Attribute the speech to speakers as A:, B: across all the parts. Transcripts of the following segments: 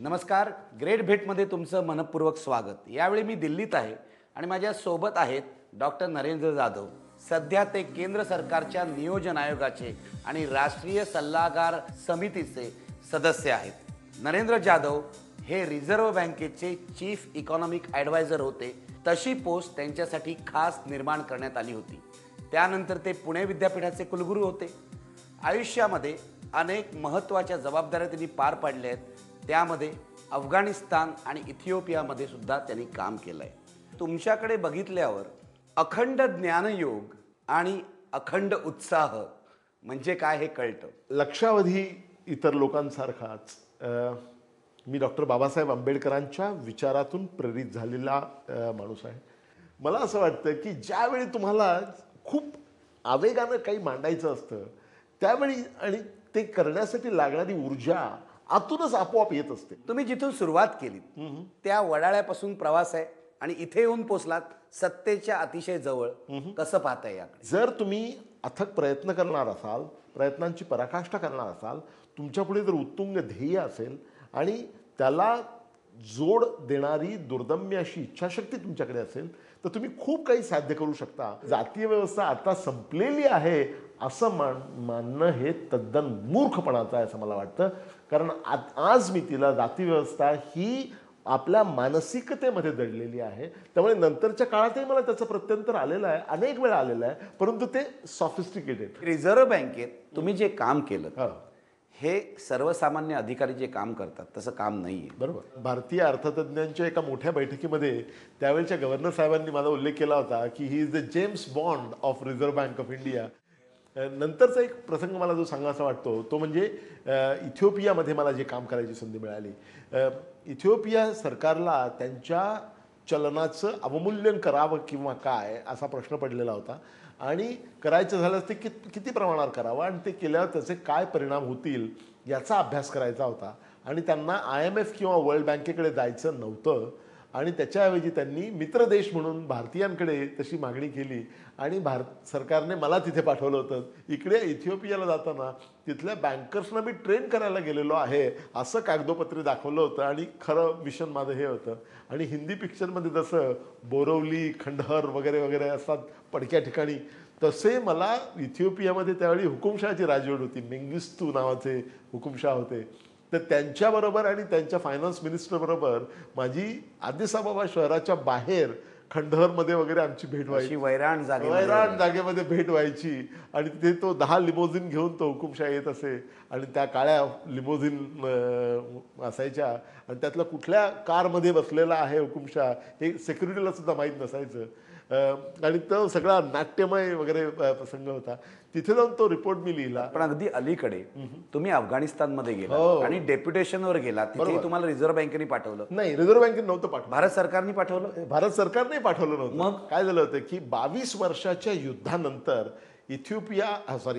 A: नमस्कार. ग्रेट भेटमध्ये तुमचं मनपूर्वक स्वागत. यावेळी मी दिल्लीत आहे आणि माझ्या सोबत आहेत डॉक्टर नरेंद्र जाधव. सध्या ते केंद्र सरकारच्या नियोजन आयोगाचे आणि राष्ट्रीय सल्लागार समितीचे सदस्य आहेत. नरेंद्र जाधव हे रिझर्व्ह बँकेचे चीफ इकॉनॉमिक ॲडवायझर होते. तशी पोस्ट त्यांच्यासाठी खास निर्माण करण्यात आली होती. त्यानंतर ते पुणे विद्यापीठाचे कुलगुरू होते. आयुष्यामध्ये अनेक महत्त्वाच्या जबाबदाऱ्या त्यांनी पार पाडल्या आहेत. त्यामध्ये अफगाणिस्तान आणि इथिओपियामध्ये सुद्धा त्यांनी काम केलं आहे. तुमच्याकडे बघितल्यावर अखंड ज्ञानयोग आणि अखंड उत्साह म्हणजे काय हे कळतं.
B: लक्षावधी इतर लोकांसारखाच मी डॉक्टर बाबासाहेब आंबेडकरांच्या विचारातून प्रेरित झालेला माणूस आहे. मला असं वाटतं की ज्यावेळी तुम्हाला खूप आवेगानं काही मांडायचं असतं त्यावेळी आणि ते करण्यासाठी लागणारी ऊर्जा आतूनच आपोआप येत असते.
A: तुम्ही जिथून सुरुवात केली त्या वडाळ्यापासून प्रवास आहे आणि इथे येऊन पोचलात सत्तेच्या अतिशय जवळ. कसं पाहताय याकडे?
B: जर तुम्ही अथक प्रयत्न करणार असाल, प्रयत्नांची पराकाष्ठा करणार असाल, तुमच्यापुढे जर उत्तुंग ध्येय असेल आणि त्याला जोड देणारी दुर्दम्य अशी इच्छाशक्ती तुमच्याकडे असेल तर तुम्ही खूप काही साध्य करू शकता. जातीय व्यवस्था आता संपलेली आहे असं मानणं हे तद्दन मूर्खपणाचं आहे असं मला वाटतं. कारण आज मी तिला जाती व्यवस्था ही आपल्या मानसिकतेमध्ये दडलेली आहे. त्यामुळे नंतरच्या काळातही मला त्याचं प्रत्यंतर आलेलं आहे, अनेक वेळा आलेलं आहे, परंतु ते सॉफिस्टिकेटेड.
A: रिझर्व्ह बँकेत तुम्ही जे काम केलं हे सर्वसामान्य अधिकारी जे काम करतात तसं काम नाही आहे.
B: बरोबर. भारतीय अर्थतज्ञांच्या एका मोठ्या बैठकीमध्ये त्यावेळच्या गव्हर्नर साहेबांनी माझा उल्लेख केला होता की he is the James bond of reserve bank of India. नंतरचा एक प्रसंग मला जो सांगायचा वाटतो तो म्हणजे इथिओपियामध्ये मला जे काम करायची संधी मिळाली. इथिओपिया सरकारला त्यांच्या चलनाचं अवमूल्यन करावं किंवा काय असा प्रश्न पडलेला होता आणि करायचं झालं ते किती प्रमाणात करावं आणि ते केल्यावर त्याचे काय परिणाम होतील याचा अभ्यास करायचा होता. आणि त्यांना IMF किंवा वर्ल्ड बँकेकडे जायचं नव्हतं आणि त्याच्याऐवजी त्यांनी मित्र देश म्हणून भारतीयांकडे तशी मागणी केली आणि भारत सरकारने मला तिथे पाठवलं होतं. इकडे इथिओपियाला जाताना तिथल्या बँकर्सना मी ट्रेन करायला गेलेलो आहे असं कागदोपत्री दाखवलं होतं आणि खरं मिशन माझं हे होतं. आणि हिंदी पिक्चरमध्ये जसं बोरवली, खंडहर वगैरे वगैरे असतात पडक्या ठिकाणी, तसे मला इथिओपियामध्ये त्यावेळी हुकुमशहाची राजवट होती. मेंगिस्तू नावाचे हुकुमशाह होते. तर त्यांच्याबरोबर आणि त्यांच्या फायनान्स मिनिस्टरबरोबर माझी अदिस अबाबा शहराच्या बाहेर खंडहरमध्ये वगैरे आमची भेट व्हायची.
A: वैराण
B: जागेमध्ये भेट व्हायची आणि तिथे तो 10 लिमोझिन घेऊन तो हुकुमशाह येत असे आणि त्या काळ्या लिमोझिन असायच्या आणि त्यातल्या कुठल्या कारमध्ये बसलेला आहे हुकुमशाह हे सिक्युरिटीला सुद्धा माहीत नसायचं. आणि तो सगळा नाट्यमय वगैरे प्रसंग होता. तिथे जाऊन तो रिपोर्ट मी लिहिला.
A: पण अगदी अलीकडे तुम्ही अफगाणिस्तानमध्ये गेला आणि डेप्युटेशनवर गेला. तिथे तुम्हाला रिझर्व्ह बँकेने पाठवलं?
B: नाही, रिझर्व्ह बँकेने नव्हतं पाठवलं,
A: भारत सरकारने पाठवलं.
B: भारत सरकारने पाठवलं नव्हतं. मग काय झालं होतं की 22 वर्षाच्या युद्धानंतर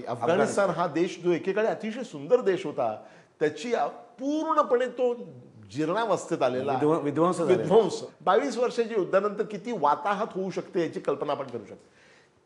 B: अफगाणिस्तान हा देश जो एकेकाळी अतिशय सुंदर देश होता त्याची पूर्णपणे तो जीर्णावस्थेत आलेला
A: विध्वंस.
B: 22 वर्षाच्या युद्धानंतर किती वाताहत होऊ शकते याची कल्पना आपण करू शकतो.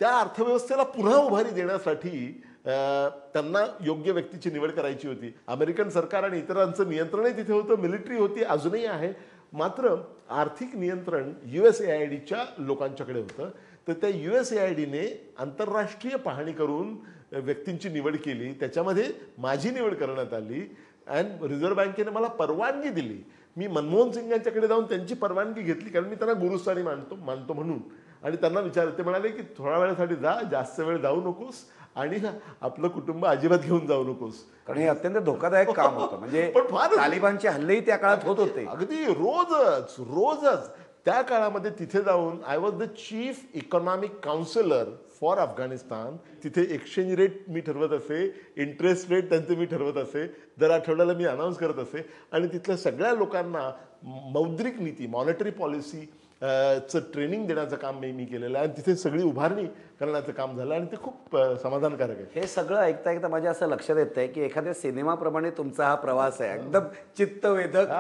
B: त्या अर्थव्यवस्थेला पुन्हा उभारी देण्यासाठी त्यांना योग्य व्यक्तीची निवड करायची होती. अमेरिकन सरकार आणि इतरांचं नियंत्रणही तिथे होतं, मिलिटरी होती, अजूनही आहे. मात्र आर्थिक नियंत्रण USAIDच्या लोकांच्याकडे होतं. तर त्या USAIDने आंतरराष्ट्रीय पाहणी करून व्यक्तींची निवड केली. त्याच्यामध्ये माझी निवड करण्यात आली आणि रिझर्व्ह बँकेने मला परवानगी दिली. मी मनमोहन सिंग यांच्याकडे जाऊन त्यांची परवानगी घेतली कारण मी त्यांना गुरुस्थानी मानतो म्हणून. आणि त्यांना विचारलं, ते म्हणाले की थोड्या वेळासाठी जा, जास्त वेळ जाऊ नकोस आणि आपलं कुटुंब अजिबात घेऊन जाऊ नकोस.
A: कारण हे अत्यंत धोकादायक काम होतं. म्हणजे तालिबानचे हल्लेही त्या काळात होत होते.
B: अगदी रोजच त्या काळामध्ये तिथे जाऊन I was the chief economic counsellor for Afghanistan. तिथे एक्सचेंज रेट मी ठरवत असे, इंटरेस्ट रेट त्यांचे मी ठरवत असे, दर आठवड्याला मी अनाऊन्स करत असे आणि तिथल्या सगळ्या लोकांना मौद्रिक नीती, मॉनिटरी पॉलिसी चं ट्रेनिंग देण्याचं काम मी केलेलं आहे आणि तिथे सगळी उभारणी करण्याचं काम झालं आणि ते खूप समाधानकारक आहे.
A: हे सगळं ऐकता ऐकता माझ्या असं लक्षात येत आहे की एखाद्या सिनेमाप्रमाणे तुमचा हा प्रवास आहे, एकदम चित्तवेधक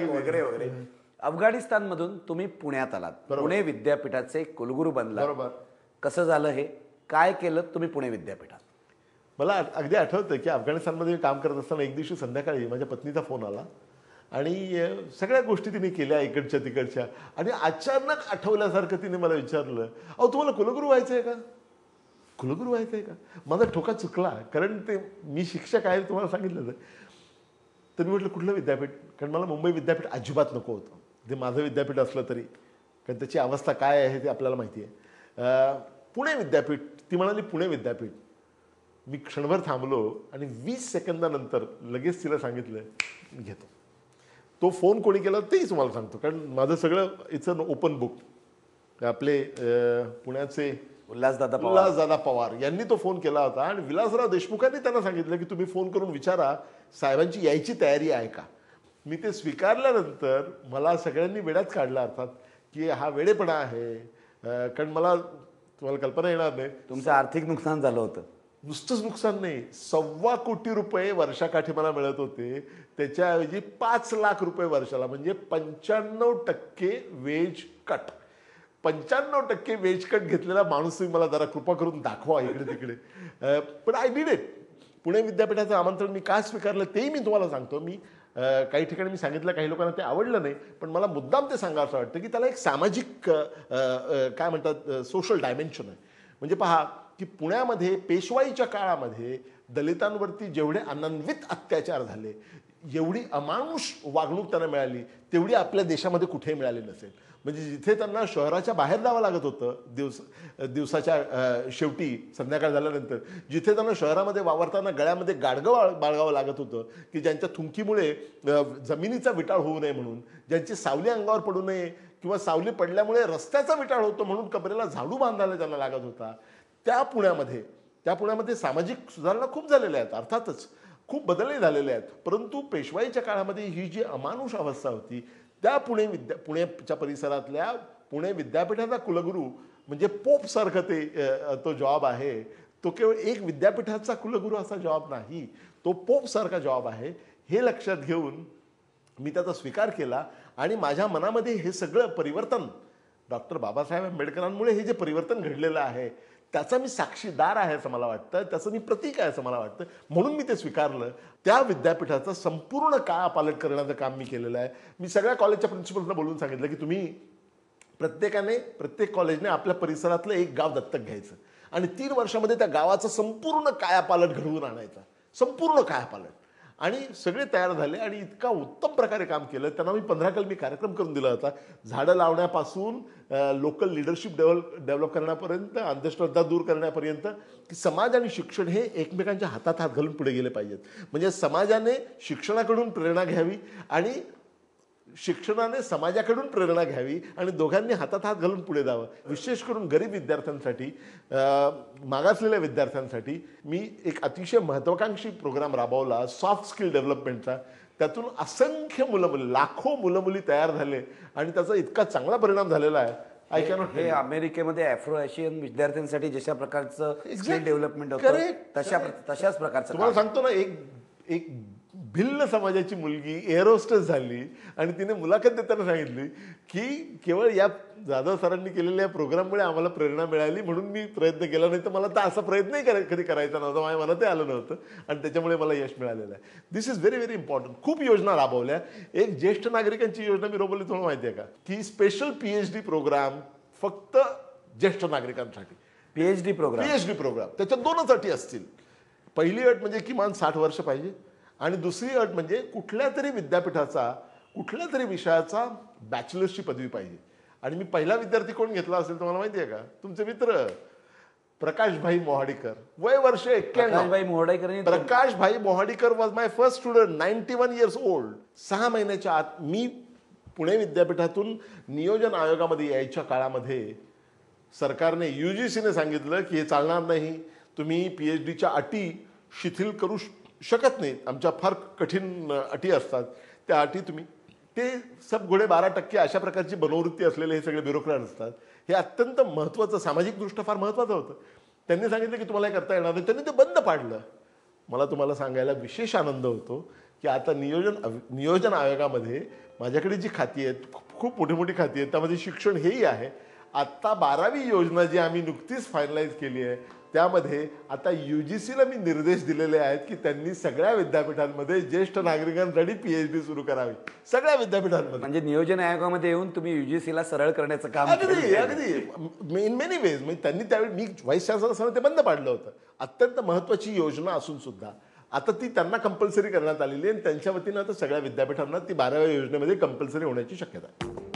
A: वगैरे वगैरे. अफगाणिस्तानमधून तुम्ही पुण्यात आलात, पुणे विद्यापीठाचे कुलगुरू बनला.
B: बरोबर.
A: कसं झालं हे? काय केलं तुम्ही पुणे विद्यापीठात?
B: मला अगदी आठवतं की अफगाणिस्तानमध्ये काम करत असताना एक दिवशी संध्याकाळी माझ्या पत्नीचा फोन आला आणि सगळ्या गोष्टी तिने केल्या इकडच्या तिकडच्या. आणि अचानक आठवल्यासारखं तिने मला विचारलं, अहो तुम्हाला कुलगुरू व्हायचं आहे का? कुलगुरू व्हायचं आहे का? माझा ठोका चुकला, कारण ते मी शिक्षक आहे तुम्हाला सांगितलं तर मी म्हटलं कुठलं विद्यापीठ, कारण मला मुंबई विद्यापीठ अजिबात नको होतं. ते माझं विद्यापीठ असलं तरी, कारण त्याची अवस्था काय आहे ते आपल्याला माहिती आहे. पुणे विद्यापीठ, ती म्हणाली पुणे विद्यापीठ. मी क्षणभर थांबलो आणि 20 सेकंदानंतर लगेच तिला सांगितलं मी घेतो. तो फोन कोणी केला तेही तुम्हाला सांगतो, कारण माझं सगळं इट्स अन ओपन बुक. आपले पुण्याचे उल्हासदादा पवार यांनी तो फोन केला होता आणि विलासराव देशमुखांनी त्यांना सांगितलं की तुम्ही फोन करून विचारा साहेबांची यायची तयारी आहे का. मी ते स्वीकारल्यानंतर मला सगळ्यांनी वेड्यात काढला, अर्थात की हा वेडेपणा आहे. कारण मला तुम्हाला कल्पना येणार नाही,
A: तुमचं आर्थिक नुकसान झालं होतं.
B: नुसतंच नुकसान नाही, 1.25 कोटी रुपये वर्षाकाठी मला मिळत होते, त्याच्याऐवजी 5 लाख रुपये वर्षाला, म्हणजे 95% वेज कट. 95% वेज कट घेतलेला माणूस तुम्ही मला जरा कृपा करून दाखवा इकडे तिकडे. पण आय डिड इट. पुणे विद्यापीठाचं आमंत्रण मी का स्वीकारलं तेही मी तुम्हाला सांगतो. मी काही ठिकाणी मी सांगितलं, काही लोकांना ते आवडलं नाही, पण मला मुद्दाम ते सांगा असं वाटतं की त्याला एक सामाजिक काय म्हणतात सोशल डायमेन्शन आहे. म्हणजे पहा की पुण्यामध्ये पेशवाईच्या काळामध्ये दलितांवरती जेवढे अनन्वित अत्याचार झाले, एवढी अमानुष वागणूक त्यांना मिळाली, तेवढी आपल्या देशामध्ये कुठेही मिळाली नसेल. म्हणजे जिथे त्यांना शहराच्या बाहेर जावं लागत होतं दिवसाच्या शेवटी संध्याकाळ झाल्यानंतर, जिथे त्यांना शहरामध्ये वावरताना गळ्यामध्ये गाडगं बाळगावं लागत होतं की ज्यांच्या थुंकीमुळे जमिनीचा विटाळ होऊ नये म्हणून, ज्यांची सावली अंगावर पडू नये किंवा सावली पडल्यामुळे रस्त्याचा विटाळ होतो म्हणून कबरेला झाडू बांधायला त्यांना लागत होता, त्या पुण्यामध्ये सामाजिक सुधारणा खूप झालेल्या आहेत, अर्थातच खूप बदलही झालेले आहेत. परंतु पेशवाईच्या काळामध्ये ही जी अमानुष अवस्था होती, त्या पुण्याच्या परिसरातल्या पुणे विद्यापीठाचा कुलगुरू म्हणजे पोप सारखं तो जॉब आहे. तो केवळ एक विद्यापीठाचा कुलगुरू असा जॉब नाही, तो पोप सारखा जॉब आहे. हे लक्षात घेऊन मी त्याचा स्वीकार केला आणि माझ्या मनामध्ये हे सगळं परिवर्तन डॉक्टर बाबासाहेब आंबेडकरांमुळे हे जे परिवर्तन घडलेलं आहे त्याचा मी साक्षीदार आहे असं मला वाटतं, त्याचं मी प्रतीक आहे असं मला वाटतं. म्हणून मी ते स्वीकारलं. त्या विद्यापीठाचं संपूर्ण कायापालट करण्याचं काम मी केलेलं आहे. मी सगळ्या कॉलेजच्या प्रिन्सिपल्सना बोलून सांगितलं की तुम्ही प्रत्येक कॉलेजने आपल्या परिसरातलं एक गाव दत्तक घ्यायचं आणि 3 वर्षामध्ये त्या गावाचं संपूर्ण कायापालट घडवून आणायचा, संपूर्ण कायापालट. आणि सगळे तयार झाले आणि इतका उत्तम प्रकारे काम केलं. त्यांना मी 15 कलमी कार्यक्रम करून दिला होता. झाडं लावण्यापासून लोकल लिडरशिप डेव्हलप करण्यापर्यंत, अंधश्रद्धा दूर करण्यापर्यंत, की समाज आणि शिक्षण हे एकमेकांच्या हातात हात घालून पुढे गेले पाहिजेत. म्हणजे समाजाने शिक्षणाकडून प्रेरणा घ्यावी आणि शिक्षणाने समाजाकडून प्रेरणा घ्यावी आणि दोघांनी हातात हात घालून पुढे जावं. विशेष करून गरीब विद्यार्थ्यांसाठी, मागासलेल्या विद्यार्थ्यांसाठी मी एक अतिशय महत्त्वाकांक्षी प्रोग्राम राबवला सॉफ्ट स्किल डेव्हलपमेंटचा. त्यातून असंख्य लाखो मुलं मुली तयार झाले आणि त्याचा इतका चांगला परिणाम झालेला आहे.
A: हे अमेरिकेमध्ये आफ्रो एशियन विद्यार्थ्यांसाठी जशा प्रकारचं स्किल डेव्हलपमेंट होतं तशाच प्रकारचं.
B: तुम्हाला सांगतो ना, एक भिल्ल समाजाची मुलगी एअरोस्टेस झाली आणि तिने मुलाखत देताना सांगितली की केवळ या जाधव सरांनी केलेल्या प्रोग्राममुळे आम्हाला प्रेरणा मिळाली म्हणून मी प्रयत्न केला, नाही तर मला तर असा प्रयत्नही कधी करायचा नव्हता, माझ्या मनातही आलं नव्हतं आणि त्याच्यामुळे मला यश मिळालेलं आहे. दिस इज व्हेरी व्हेरी इम्पॉर्टंट. खूप योजना राबवल्या. एक ज्येष्ठ नागरिकांची योजना मी राबवली, तुम्हाला माहिती आहे का, की स्पेशल PhD प्रोग्राम फक्त ज्येष्ठ नागरिकांसाठी.
A: PhD
B: प्रोग्राम त्याच्यात 2 अटी असतील. पहिली अट म्हणजे किमान 60 वर्ष पाहिजे आणि दुसरी अट म्हणजे कुठल्या तरी विद्यापीठाचा कुठल्या तरी विषयाचा बॅचलर्सची पदवी पाहिजे. आणि मी पहिला विद्यार्थी कोण घेतला असेल तुम्हाला माहिती आहे का? तुमचे मित्र प्रकाशभाई मोहाडीकर, वय वर्ष 91. Prakashbhai Mohadikar was my first student, 91 years old. 6 महिन्याच्या आत मी पुणे विद्यापीठातून नियोजन आयोगामध्ये यायच्या काळामध्ये सरकारने UGCने सांगितलं की हे चालणार नाही, तुम्ही PhDच्या अटी शिथिल करू शकत नाही, आमच्या फार कठीण अटी असतात, त्या अटी तुम्ही, ते सब घोडे 12% अशा प्रकारची मनोवृत्ती असलेले हे सगळे ब्युरोक्रॅट असतात. हे अत्यंत महत्त्वाचं, सामाजिकदृष्ट्या फार महत्त्वाचं होतं. त्यांनी सांगितलं की तुम्हाला हे करता येणार नाही, त्यांनी ते बंद पाडलं. मला तुम्हाला सांगायला विशेष आनंद होतो की आता नियोजन आयोगामध्ये माझ्याकडे जी खाती आहेत, खूप मोठी मोठी खाती आहेत, त्यामध्ये शिक्षण हेही आहे. आत्ता 12वी योजना जी आम्ही नुकतीच फायनलाइज केली आहे, त्यामध्ये आता UGCला मी निर्देश दिलेले आहेत की त्यांनी सगळ्या विद्यापीठांमध्ये ज्येष्ठ नागरिकांसाठी PhD सुरू करावी, सगळ्या विद्यापीठांमध्ये.
A: म्हणजे नियोजन आयोगामध्ये येऊन तुम्ही UGCला सरळ करण्याचं काम केलं.
B: अगदी अगदी इन मेनी वेज. म्हणजे त्यांनी त्यावेळी मी व्हाईस चान्सलर असताना ते बंद पाडलं होतं. अत्यंत महत्त्वाची योजना असून सुद्धा आता ती त्यांना कंपल्सरी करण्यात आलेली आहे आणि त्यांच्या वतीनं आता सगळ्या विद्यापीठांना ती 12व्या योजनेमध्ये कंपल्सरी होण्याची शक्यता आहे.